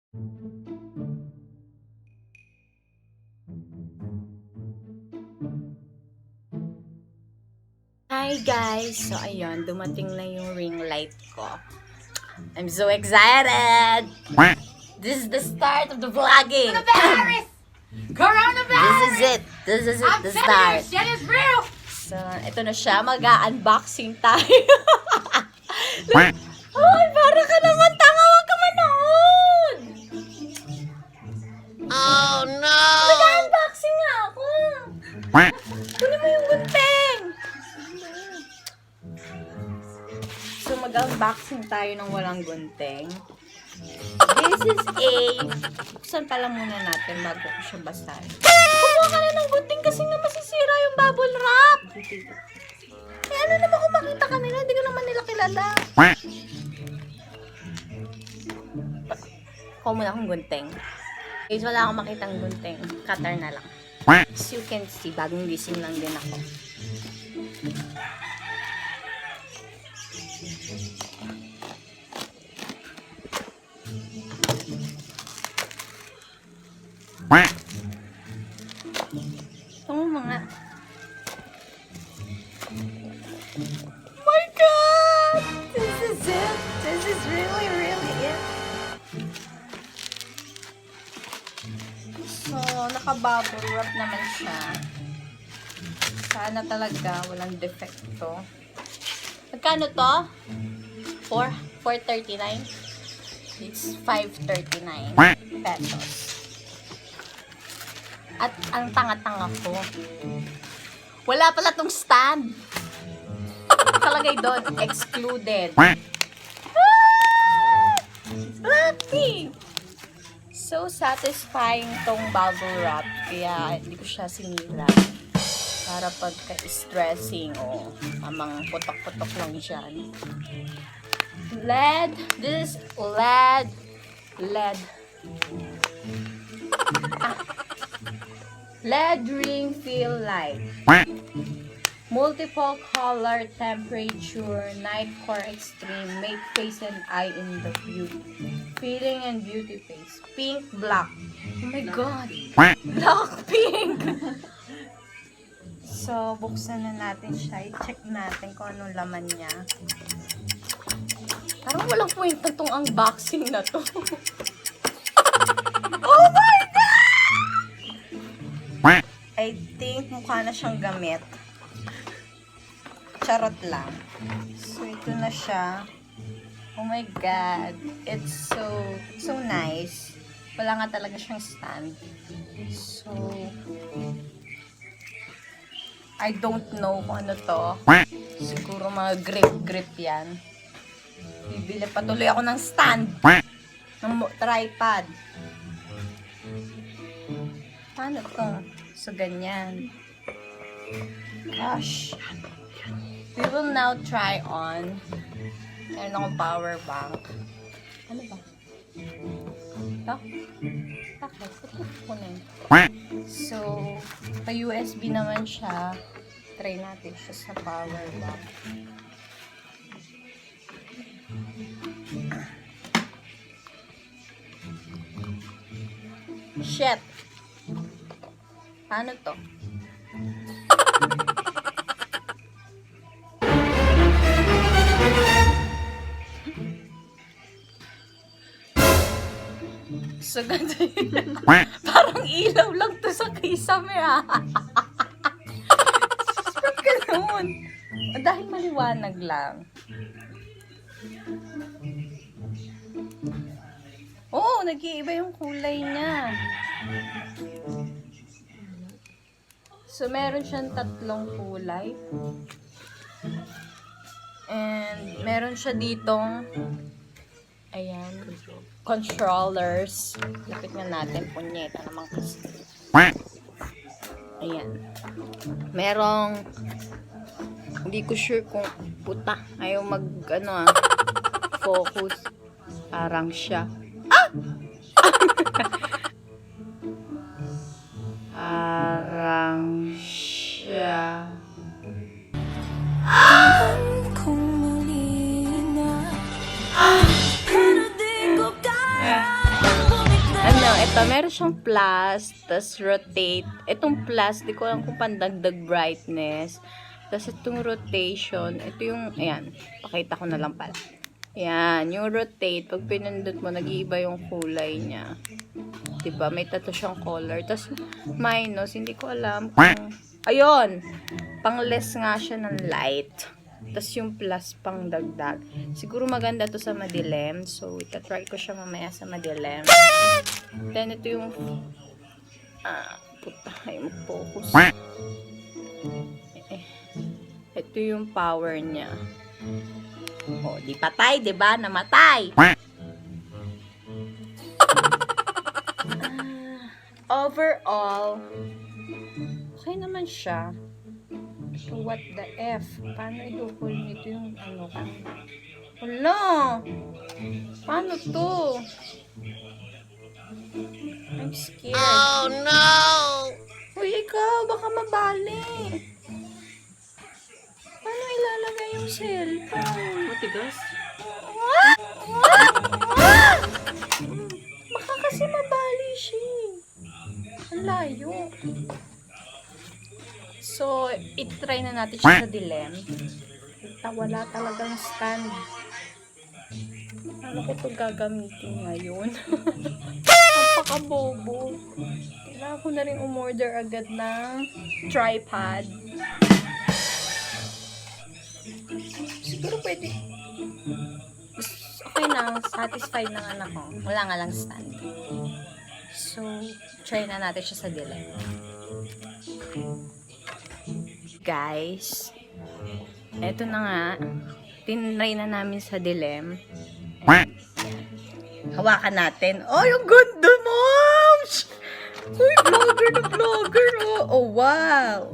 Hi guys! So ayun, dumating na yung ring light ko. I'm so excited! This is the start of the vlogging! Coronavirus! Coronavirus! This is it! I'm The telling start! you, shit is real! So, ito na siya. Mag-unboxing tayo. Ay, para ka naman tanga! Huwag ka manood! Oh no! Mag-unboxing nga ako! Kunin mo yung gunting! So, mag-unboxing tayo ng walang gunting. This is a... Buksan pala muna natin bago ko siya basahin. Kumuha ka na ng gunting kasi nga masisira yung bubble wrap. Eh, ano naman kung makita ka nila? Hindi ko naman nila kilala. Kuha muna akong gunting. Guys, wala akong makitang gunting. Cutter na lang. As you can see, bagong gising lang din ako. Ito mga... My God! This is it! This is really it! So, naka-bubble wrap naman siya. Sana talaga walang defecto. Magkano to? 439? It's 539 pesos. At ang tanga-tanga ko. Wala pala tong stand. Kalagay doon, excluded. Happy! So satisfying tong bubble wrap. Kaya hindi ko siya sinila. Para pagka-stressing o amang putok-putok lang dyan. LED. This is LED. LED ring fill light. Multiple color, temperature, night core extreme, make face and eye in the view. Feeling and beauty face. Pink, black. Oh my God. Black, pink. So, buksan na natin siya. I-check natin kung anong laman niya. Parang walang point na tong unboxing na to. Oh my God! I think mukha na siyang gamit. Charot lang. So, ito na siya. Oh my God. It's so nice. Wala nga talaga siyang stand. So, I don't know kung ano to. Siguro mga grip yan. Bibili pa tuloy ako ng stand. Ng tripod. Paano to? So, ganyan. Gosh. We will now try on. Meron akong power bank. Ano ba? Ito? Bakit? Ito ko na yun. So, pa-USB naman siya. Try natin siya sa power bank. Shit! Paano to? So, ganito yun. Parang ilaw lang to sa kisame, ha? Ba't ganun? Dahil maliwanag lang. Oo, nag-iiba yung kulay niya. So, meron siyang tatlong kulay. And, meron siya ditong ayan, controllers. Lapit nga natin, punyeta naman kasi. Ayan. Merong, hindi ko sure kung puta. Ayaw focus. Parang siya. Ah! Parang siya. Kung muli na, pero di ko kaya. ito, meron siyang plus, tas rotate. Itong plus, di ko alam kung pandagdag brightness. Tas itong rotation, ito yung, ayan, pakita ko na lang pala. Ayan, yung rotate, pag pinindot mo, nag-iiba yung kulay niya. Diba? May tatlo siyang color. Tas minus, hindi ko alam kung, ayun, pang less nga siya ng light. Tas yung plus pang dagdag. Siguro maganda to sa madilim. So, itatry ko siya mamaya sa madilim. Then, ito yung puta, ay mag-focus. Ito yung power niya. Oh, di patay, di ba? Namatay. Overall, okay naman siya. So, what the F? Paano idukol nito yung ano ka? Wala! Paano to? I'm scared. Oh no! Uy, ikaw, baka mabali. Paano ilalagay yung cellphone? Matigas? Baka kasi mabali siya. Ang layo. So, itry na natin siya sa dilim. Wala talagang stand. Ano ko ito gagamitin ngayon? Napaka-bobo. Kailangan ko na rin umorder agad ng tripod. Siguro pwede. Okay na. Satisfied ng anak ko. Wala nga lang stand. So, try na natin siya sa dilim. Guys, eto na nga, tinry na namin sa dilim. Hawakan natin. Oh, yung ganda, moms! Uy, vlogger na vlogger, oh. Oh, wow!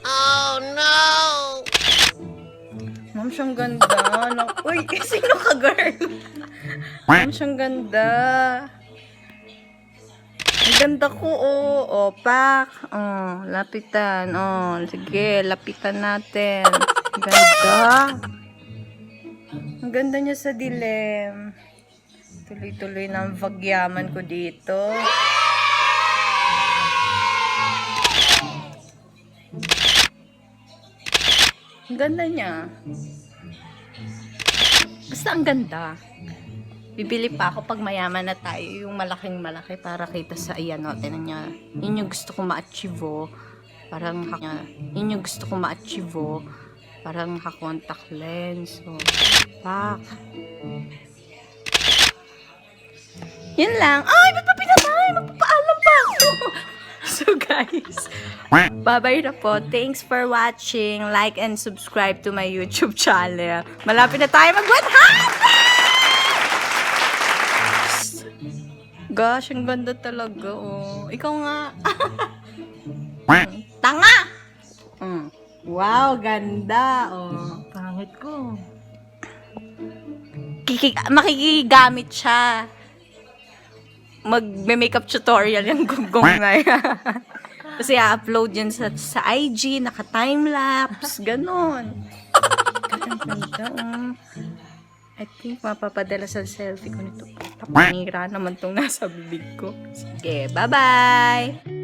Oh no! Moms, ang ganda. Uy, sino ka, girl? Moms, ang ganda. Ang ganda ko, oh. Oh, pak. Oh, lapitan. Oh, sige, lapitan natin. Ang ganda. Ang ganda niya sa dilim. Tuloy-tuloy ng vagyaman ko dito. Ang ganda niya. Basta ang ganda. Bibili pa ako pag mayaman na tayo, yung malaking malaki para kita sa iyan, no? Tinan niya. Yun yung gusto kong ma-achieve, oh. Parang yun yung gusto kong ma-achieve, oh. Parang ha-contact lens. So, pak. Yun lang. Ay, ba't pa pinatay? Magpapaalam pa ako. So, guys, bye-bye na po. Thanks for watching. Like and subscribe to my YouTube channel. Malapit na tayo mag-100! Gosh, ang ganda talaga, oh. Ikaw nga. Tanga! Wow, ganda, oh. Pangit ko. Makikigamit siya. Mag-makeup tutorial yung gunggong na yan. Kasi i-upload yan sa IG, naka-timelapse, ganon. Ganda, oh. I think mapapadala sa selfie ko nito. Papanira naman tong nasa bibig ko. Sige, bye-bye!